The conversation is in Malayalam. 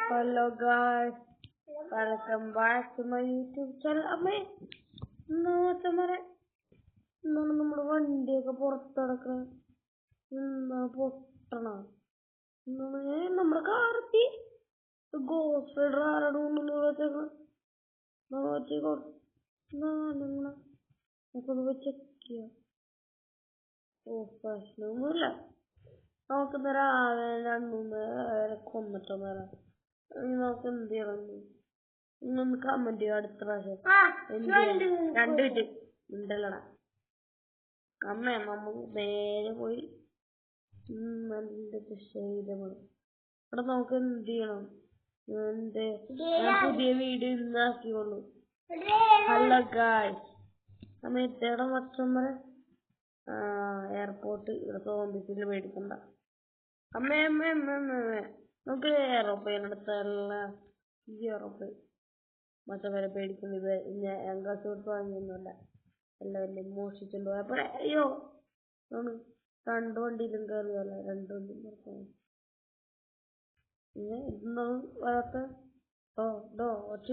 Hello guys, welcome back to my YouTube channel. അമ്മേ എന്താണ് നമ്മുടെ വണ്ടിയൊക്കെ പുറത്തിടക്കണ പൊട്ടണ നമ്മുടെ കാറത്തി ഗോസ്റ്റ് റൈഡർ ആരാണ് നമുക്കൊന്ന് ചെക്ക് ചെയ്യാം. പ്രശ്നമൊന്നുമില്ല. നമുക്ക് രാവിലെ കൊന്നിട്ടോ നമുക്ക് എന്ത് ചെയ്യണം ഇന്നൊന്ന് കമന്റ് ചെയ്യാം. അടുത്ത പ്രാവശ്യം രണ്ട് കിട്ടി ഉണ്ടല്ലടാ അമ്മ നമ്മൾ നേരെ പോയി നല്ല ശരീരമാണ്. അവിടെ നമുക്ക് എന്ത് ചെയ്യണം? പുതിയ വീഡിയോ ഇന്ന് ആക്കിയുള്ളൂ. ഹലോ ഗായ്സ്, അമ്മ എത്തേടെ മച്ചമ്മരെ എയർപോർട്ട് ഇവിടെ തോന്നിച്ചിട്ട് മേടിക്കണ്ട. അമ്മേ നമുക്ക് എയറോപ്ലെയിൻ എടുത്തല്ല. ഈ എയറോപ്ലെയിൻ മറ്റവരെ പേടിക്കുന്നത് കാശ് കൊടുത്ത് വാങ്ങിയൊന്നുമല്ല. എല്ലാവരും മോഷിച്ചുകൊണ്ട് പോയപ്പോ അയ്യോ രണ്ട് വണ്ടിയിലും കയറിയല്ല. രണ്ട് വണ്ടിയും ഇതൊന്നും വരാത്ത ഒച്ച